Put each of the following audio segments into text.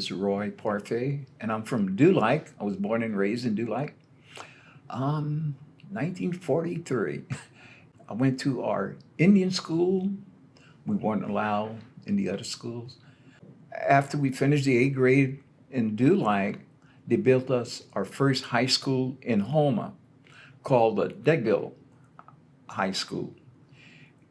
is Roy Parfait, and I'm from Dulike. I was born and raised in Dulike. 1943. I went to our Indian school. We weren't allowed in the other schools. After we finished the eighth grade in Dulike, they built us our first high school in Houma called the Deckville High School.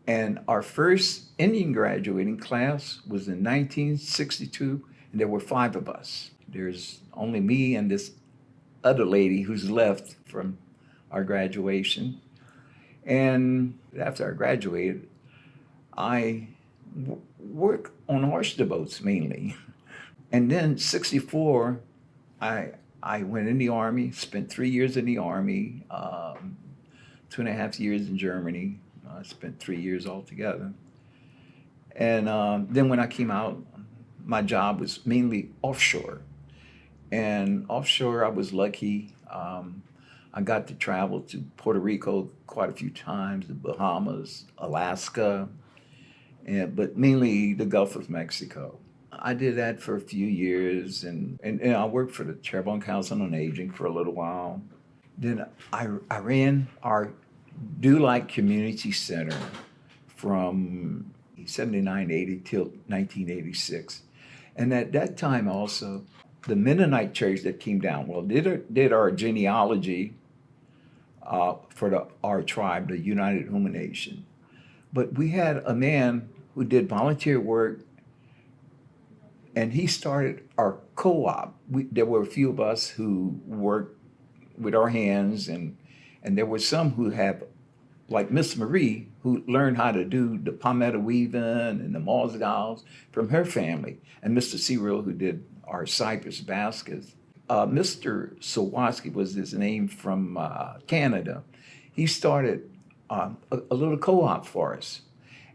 And our first Indian graduating class was in 1962, and there were five of us. There's only me and this other lady who's left from our graduation. And after I graduated, I worked on oyster boats mainly. And then 64, I went in the Army, spent 3 years in the Army, 2.5 years in Germany. I spent 3 years altogether. And then when I came out, my job was mainly offshore. And offshore, I was lucky. I got to travel to Puerto Rico quite a few times, the Bahamas, Alaska, but mainly the Gulf of Mexico. I did that for a few years, and I worked for the Terrebonne Council on Aging for a little while. Then I ran our Dulike Community Center from 79, 80 till 1986. And at that time also, the Mennonite church that came down, did our genealogy for our tribe, the United Huma Nation. But we had a man who did volunteer work, and he started our co-op. There were a few of us who worked with our hands, and there were some who have, like Miss Marie, who learned how to do the palmetto weaving and the moss dolls from her family, and Mr. Cyril, who did our cypress baskets. Mr. Sawatsky was his name, from Canada. He started a little co-op for us.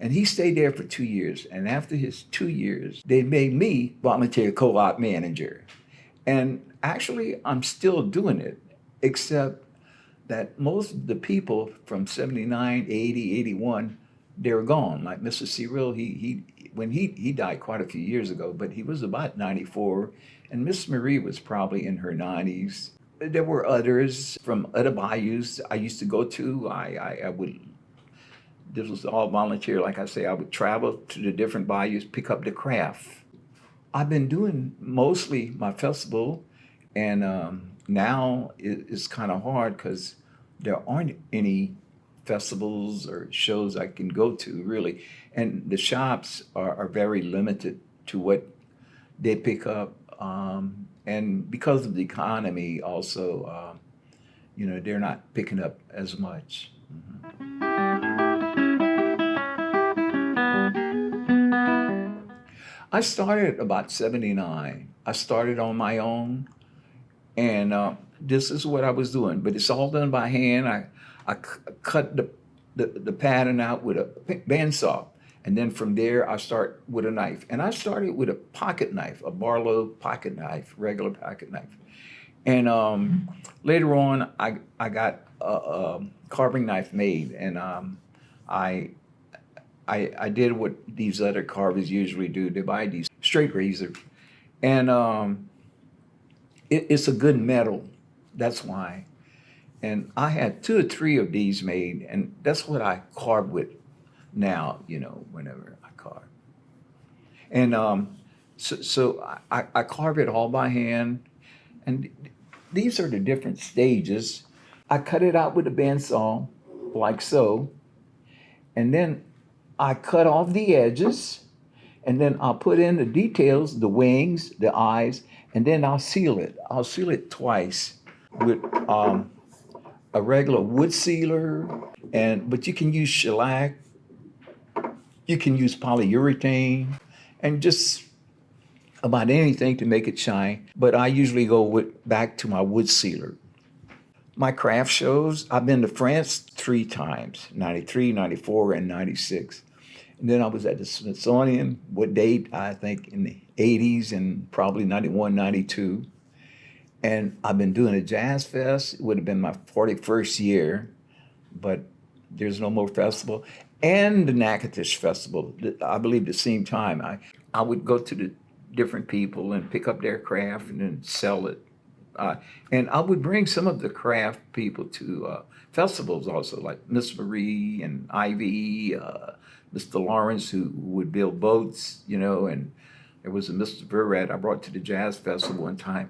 And he stayed there for 2 years. And after his 2 years, they made me volunteer co-op manager. And actually, I'm still doing it, except that most of the people from 79, 80, 81, they're gone. Like Mr. Cyril, he died quite a few years ago, but he was about 94. And Miss Marie was probably in her 90s. There were others from other bayous I used to go to. This was all volunteer. Like I say, I would travel to the different bayous, pick up the craft. I've been doing mostly my festival, and now it's kind of hard because there aren't any festivals or shows I can go to, really. And the shops are very limited to what they pick up. And because of the economy also, they're not picking up as much. I started about 79. I started on my own, and this is what I was doing. But it's all done by hand. I cut the pattern out with a bandsaw, and then from there I start with a knife. And I started with a pocket knife, a Barlow pocket knife, regular pocket knife. And later on, I got a carving knife made, and I did what these other carvers usually do. They buy these straight razor, and it's a good metal. That's why. And I had 2 or 3 of these made, and that's what I carve with now, whenever I carve. And so I carve it all by hand, and these are the different stages. I cut it out with a bandsaw, like so, and then I cut off the edges, and then I'll put in the details, the wings, the eyes, and then I'll seal it. I'll seal it twice with a regular wood sealer, but you can use shellac, you can use polyurethane, and just about anything to make it shine. But I usually go back to my wood sealer. My craft shows, I've been to France 3 times, 93, 94, and 96. And then I was at the Smithsonian, what date? I think in the 80s and probably 91, 92. And I've been doing a jazz fest. It would have been my 41st year, but there's no more festival. And the Natchitoches Festival, I believe the same time. I would go to different people and pick up their craft and then sell it. Uh, and I would bring some of the craft people to festivals also, like Miss Marie and Ivy, Mr. Lawrence, who would build boats, and there was a Mr. Verrat I brought to the Jazz Festival one time,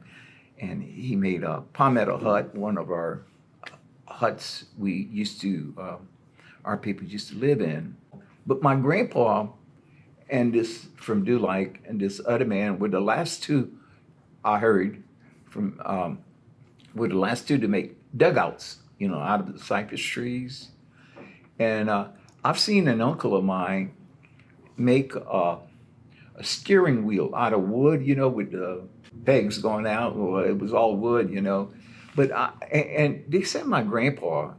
and he made a Palmetto Hut, one of our huts our people used to live in. But my grandpa and this from Dulike and this other man were the last two I heard from, were the last two to make dugouts, out of the cypress trees. And I've seen an uncle of mine make a steering wheel out of wood, with the pegs going out. Well, it was all wood. But and they said my grandpa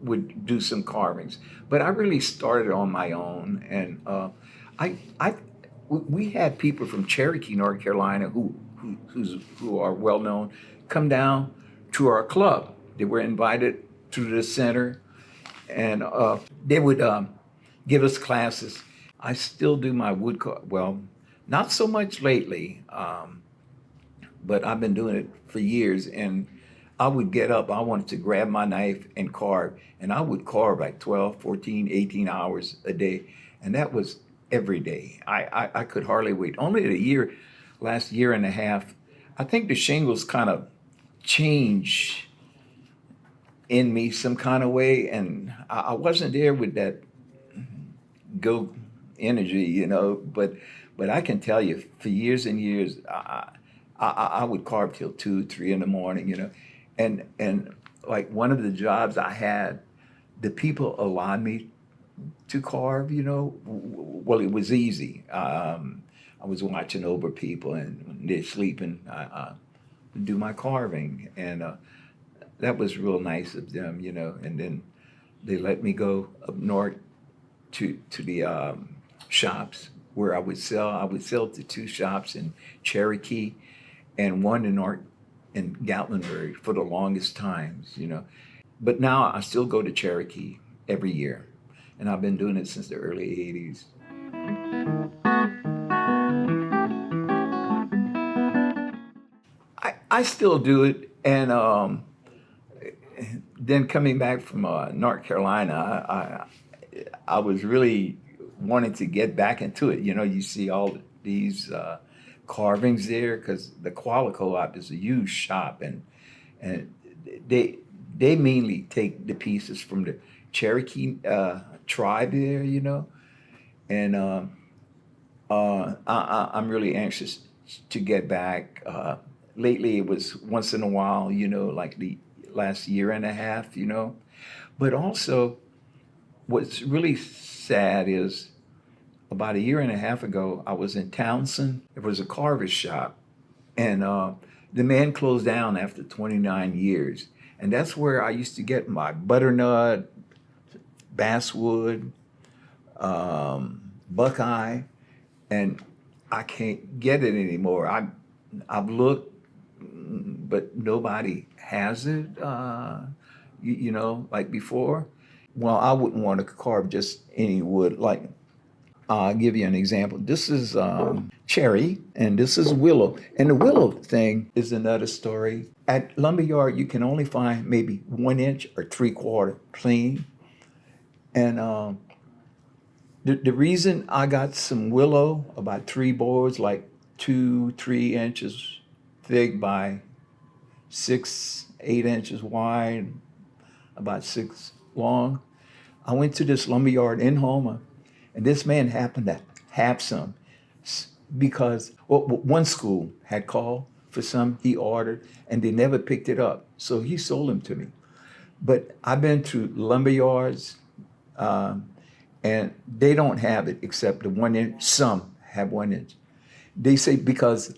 would do some carvings, but I really started on my own. And we had people from Cherokee, North Carolina, who are well known, come down to our club. They were invited to the center, and they would give us classes. I still do my wood well, not so much lately, but I've been doing it for years. And I would get up, I wanted to grab my knife and carve, and I would carve like 12, 14, 18 hours a day. And that was every day. I could hardly wait. Only last year and a half, I think the shingles kind of changed in me some kind of way, and I wasn't there with that go energy, but I can tell you, for years and years, I would carve till 2, 3 in the morning, and like one of the jobs I had, the people allowed me to carve, well, it was easy. I was watching over people, and when they're sleeping, I do my carving, and that was real nice of them, and then they let me go up north to the shops where I would sell. I would sell to 2 shops in Cherokee and one in Gatlinburg for the longest times, But now I still go to Cherokee every year, and I've been doing it since the early 80s. I still do it, and then coming back from North Carolina, I was really wanting to get back into it. You see all these carvings there because the Koala Co-op is a huge shop, and they mainly take the pieces from the Cherokee tribe there, and I'm really anxious to get back. Lately, it was once in a while, like the last year and a half, But also, what's really sad is about a year and a half ago, I was in Townsend. There was a carver's shop, and the man closed down after 29 years. And that's where I used to get my butternut, basswood, buckeye, and I can't get it anymore. I've looked, but nobody has it, like before. Well, I wouldn't want to carve just any wood. Like, I'll give you an example. This is cherry, and this is willow. And the willow thing is another story. At Lumberyard, you can only find maybe 1 inch or 3/4 plain. And the reason I got some willow, about 3 boards, like 2, 3 inches thick by 6, 8 inches wide, about 6 long. I went to this lumberyard in Houma, and this man happened to have some because one school had called for some, he ordered, and they never picked it up. So he sold them to me. But I've been to lumberyards, and they don't have it except the 1 inch. Some have 1 inch. They say because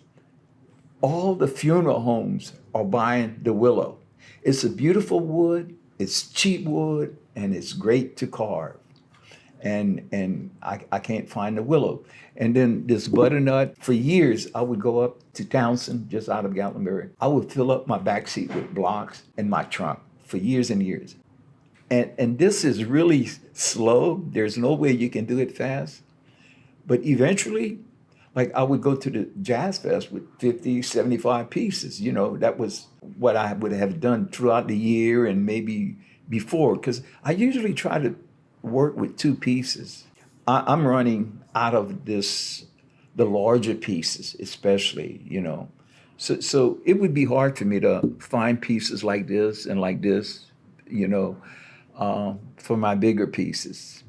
all the funeral homes are buying the willow. It's a beautiful wood, it's cheap wood, and it's great to carve. And I can't find the willow. And then this butternut, for years, I would go up to Townsend, just out of Gatlinburg. I would fill up my back seat with blocks and my trunk for years and years. And this is really slow. There's no way you can do it fast. But eventually, Like I would go to the Jazz Fest with 50, 75 pieces. That was what I would have done throughout the year and maybe before, because I usually try to work with two pieces. I'm running out of the larger pieces, especially. So it would be hard for me to find pieces like this and like this, you know, for my bigger pieces.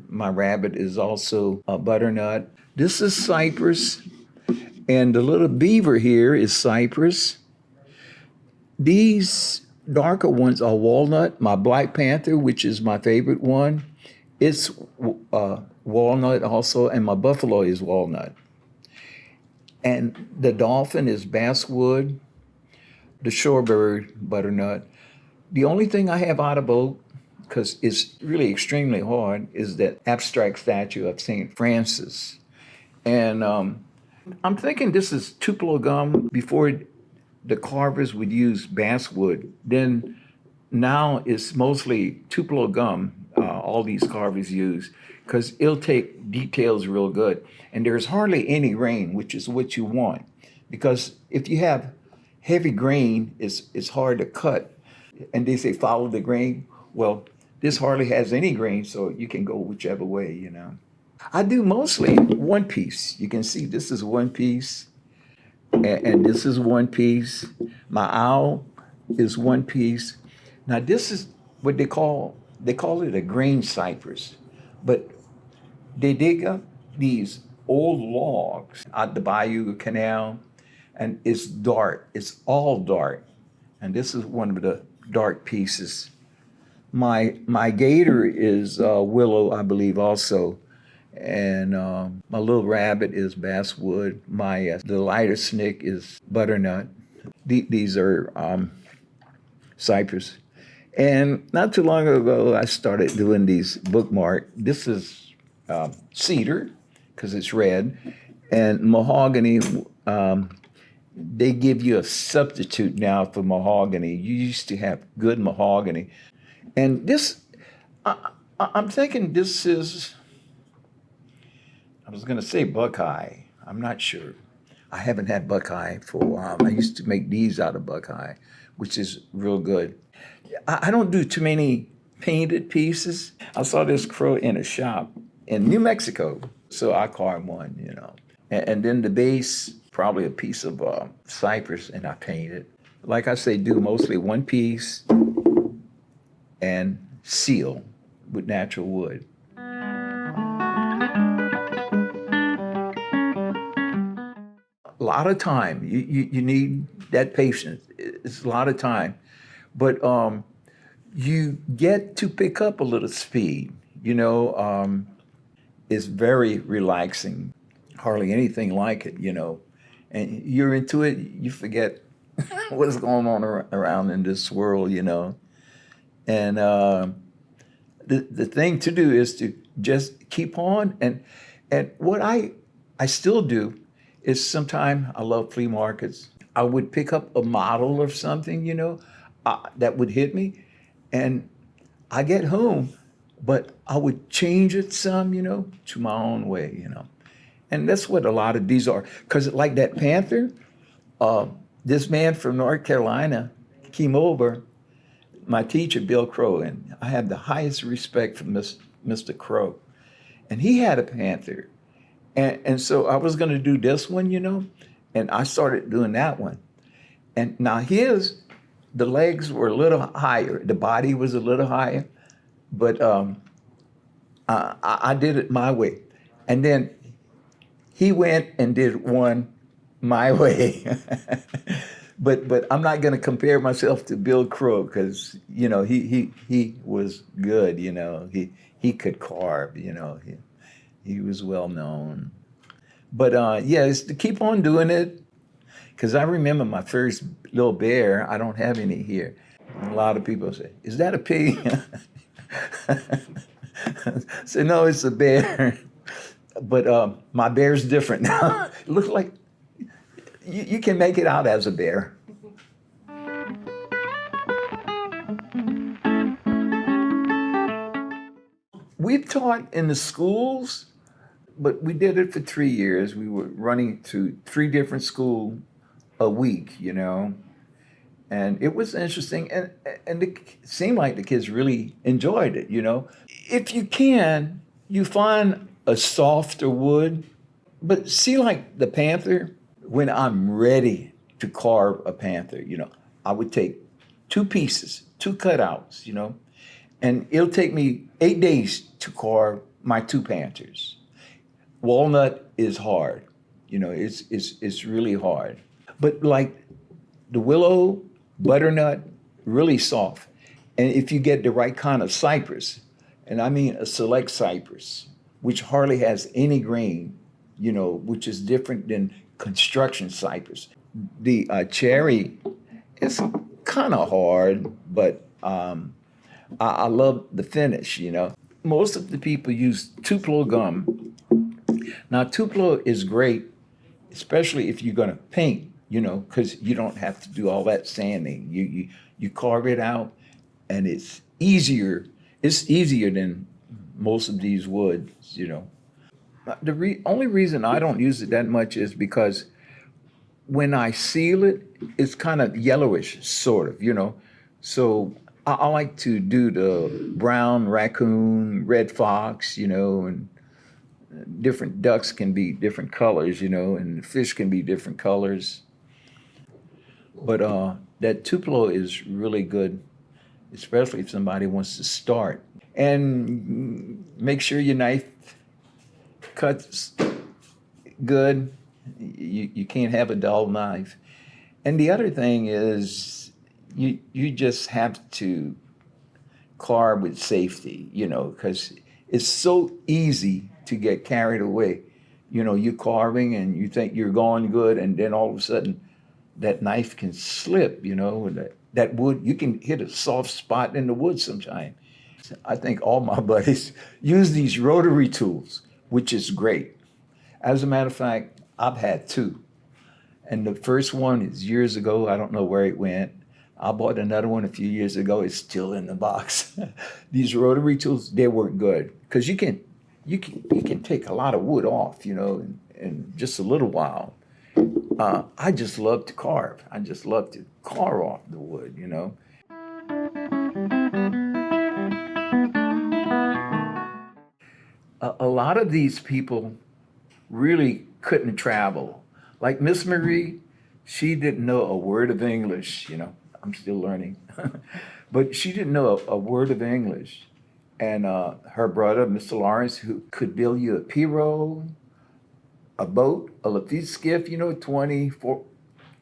My rabbit is also a butternut. This is cypress, and the little beaver here is cypress. These darker ones are walnut. My Black Panther, which is my favorite one, it's walnut also, and my buffalo is walnut. And the dolphin is basswood, the shorebird butternut. The only thing I have out of oak, because it's really extremely hard, is that abstract statue of St. Francis. And I'm thinking this is Tupelo gum before the carvers would use basswood. Then now it's mostly Tupelo gum, all these carvers use, because it'll take details real good. And there's hardly any grain, which is what you want. Because if you have heavy grain, it's hard to cut. And they say follow the grain. Well, this hardly has any grain, so you can go whichever way. I do mostly one piece. You can see this is one piece, and this is one piece. My owl is one piece. Now this is what they call it a grain cypress, but they dig up these old logs out the bayou canal, and it's dark. It's all dark, and this is one of the dark pieces. My gator is willow, I believe, also, and my little rabbit is basswood. My the lighter snick is butternut. These are cypress. And not too long ago, I started doing these bookmark. This is cedar, because it's red, and mahogany. They give you a substitute now for mahogany. You used to have good mahogany. And this, I'm thinking this is, I was going to say Buckeye. I'm not sure. I haven't had Buckeye for a while. I used to make these out of Buckeye, which is real good. I don't do too many painted pieces. I saw this crow in a shop in New Mexico, so I carved one. And then the base, probably a piece of cypress, and I painted. Like I say, do mostly one piece and seal with natural wood. A lot of time. You need that patience. It's a lot of time. But you get to pick up a little speed. It's very relaxing. Hardly anything like it. And you're into it, you forget what's going on around in this world. And the thing to do is to just keep on. And what I still do is sometimes I love flea markets. I would pick up a model or something, that would hit me. And I get home, but I would change it some, to my own way. And that's what a lot of these are. Because like that panther, this man from North Carolina came over, my teacher, Bill Crow, and I have the highest respect for Mr. Crow. And he had a panther. And so I was going to do this one, and I started doing that one. And now the legs were a little higher, the body was a little higher, but I did it my way. And then he went and did one my way. But I'm not going to compare myself to Bill Crow because he was good. He could carve. He was well known. But yeah, it's to keep on doing it, because I remember my first little bear. I don't have any here. A lot of people say, "Is that a pig?" I say, "No, it's a bear." But my bear's different now. It looks like you can make it out as a bear. We've taught in the schools, but we did it for 3 years. We were running to three different schools a week, and it was interesting. And it seemed like the kids really enjoyed it. If you can, you find a softer wood, but see, like the panther, when I'm ready to carve a panther, I would take two pieces, two cutouts, and it'll take me 8 days to carve my two panthers. Walnut is hard, it's really hard. But like the willow, butternut, really soft. And if you get the right kind of cypress, and I mean a select cypress, which hardly has any grain, which is different than construction cypress. The cherry is kind of hard, but I love the finish. Most of the people use Tupelo gum. Now, Tupelo is great, especially if you're going to paint, because you don't have to do all that sanding. You carve it out, and it's easier. It's easier than most of these woods. The only reason I don't use it that much is because when I seal it, it's kind of yellowish, sort of. So I like to do the brown raccoon, red fox, and different ducks can be different colors, and fish can be different colors. But that Tupelo is really good, especially if somebody wants to start. And make sure your knife cuts good. You can't have a dull knife. And the other thing is you just have to carve with safety, because it's so easy to get carried away. You're carving and you think you're going good, and then all of a sudden that knife can slip, that wood, you can hit a soft spot in the wood sometime. I think all my buddies use these rotary tools, which is great. As a matter of fact, I've had two. And the first one is years ago. I don't know where it went. I bought another one a few years ago. It's still in the box. These rotary tools, they work good because you can take a lot of wood off, in just a little while. I just love to carve. I just love to carve off the wood. A lot of these people really couldn't travel. Like Miss Marie, she didn't know a word of English. I'm still learning, but she didn't know a word of English. And her brother, Mr. Lawrence, who could build you a pirogue, a boat, a Lafitte skiff, 20,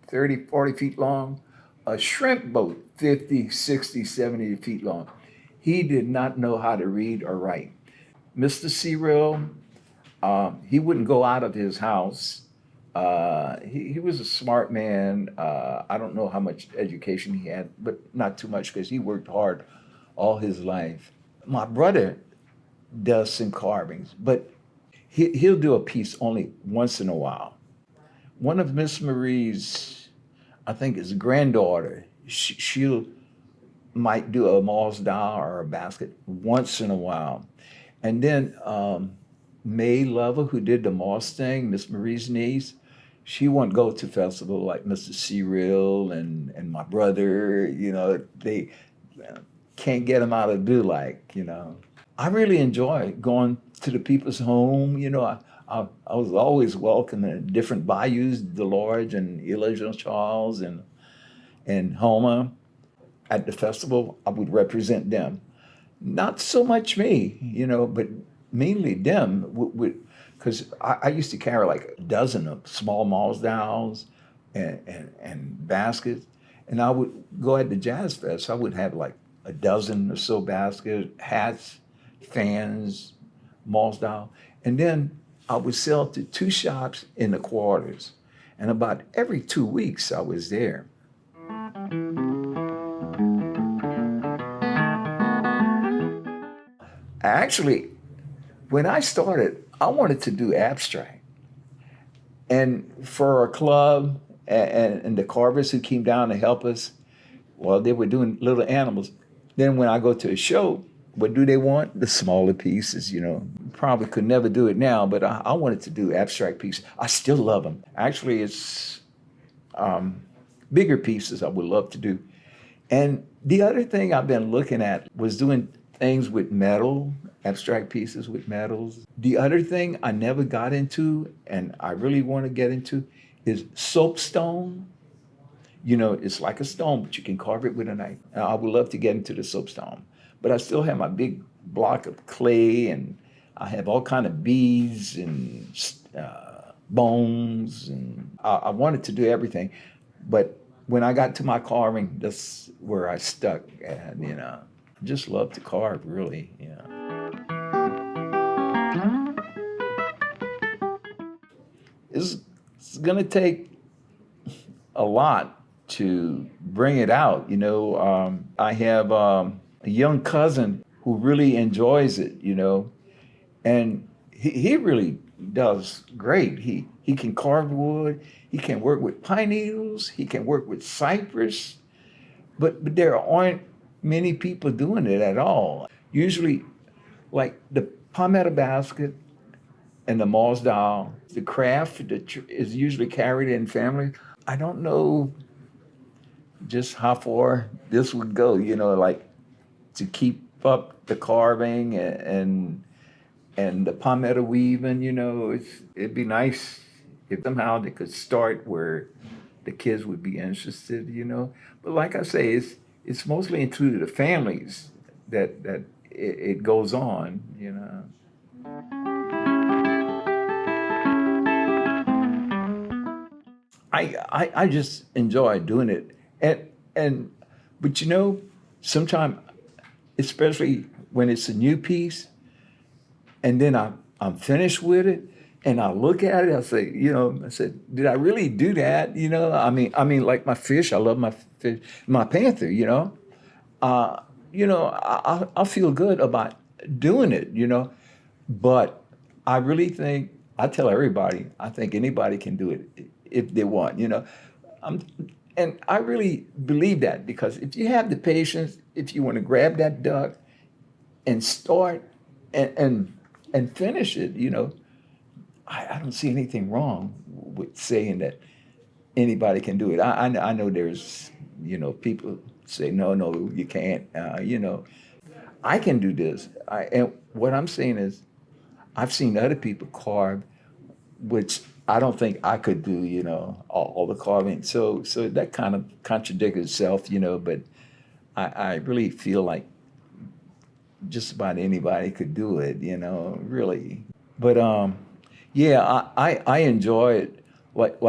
30, 40 feet long, a shrimp boat, 50, 60, 70 feet long. He did not know how to read or write. Mr. Cyril, he wouldn't go out of his house. He was a smart man. I don't know how much education he had, but not too much because he worked hard all his life. My brother does some carvings, but he'll do a piece only once in a while. One of Miss Marie's, I think his granddaughter, she'll might do a Mars doll or a basket once in a while. And then May Lover, who did the Moss thing, Miss Marie's niece, she won't go to festival like Mr. Cyril and my brother. They can't get them out of do like. I really enjoy going to the people's home. I was always welcome in different bayous, Delorge and Elijah Charles and Houma. At the festival, I would represent them. Not so much me, but mainly them, because I used to carry like a dozen of small Mars dolls and baskets. And I would go at the Jazz Fest, I would have like a dozen or so baskets, hats, fans, Mars doll. And then I would sell to two shops in the quarters. And about every 2 weeks I was there. Actually, when I started, I wanted to do abstract. And for our club and the carvers who came down to help us, well, they were doing little animals. Then when I go to a show, what do they want? The smaller pieces, you know. Probably could never do it now, but I wanted to do abstract pieces. I still love them. Actually, it's bigger pieces I would love to do. And the other thing I've been looking at was doing things with metal, abstract pieces with metals. The other thing I never got into, and I really want to get into, is soapstone. You know, it's like a stone, but you can carve it with a knife. And I would love to get into the soapstone, but I still have my big block of clay, and I have all kind of beads and bones, and I wanted to do everything, but when I got to my carving, that's where I stuck, and you know, just love to carve, really. Yeah, it's, it's gonna take a lot to bring it out. You know, I have a young cousin who really enjoys it. You know, and he really does great. He can carve wood. He can work with pine needles. He can work with cypress. But there aren't many people doing it at all. Usually, like the palmetto basket and the Mars doll, the craft that is usually carried in families. I don't know just how far this would go. You know, like to keep up the carving and the palmetto weaving. You know, it'd be nice if somehow they could start where the kids would be interested. You know, but like I say, it's mostly into the families that it goes on. You know. I just enjoy doing it, and but you know, sometimes, especially when it's a new piece, and then I'm finished with it, and I look at it, I say, you know, I said, did I really do that? You know, I mean, like my fish, I love my fish, my panther. You know, I feel good about doing it. You know, but I really think I tell everybody I think anybody can do it if they want. You know, um, and I really believe that because if you have the patience, if you want to grab that duck and start and and finish it, you know, I don't see anything wrong with saying that anybody can do it. I know there's you know people say no you can't. You know, I can do this. And what I'm saying is I've seen other people carve, which I don't think I could do, you know, all the carving. So that kind of contradicts itself, you know, but I really feel like just about anybody could do it, you know, really. But yeah, I enjoy it. Like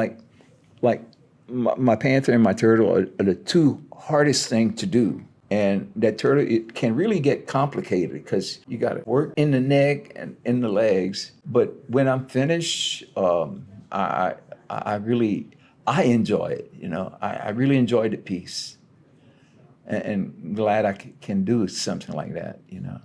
like my panther and my turtle are the two hardest thing to do. And that turtle, it can really get complicated because you got to work in the neck and in the legs. But when I'm finished, I really I enjoy it. You know, I really enjoy the piece, and glad I can do something like that. You know.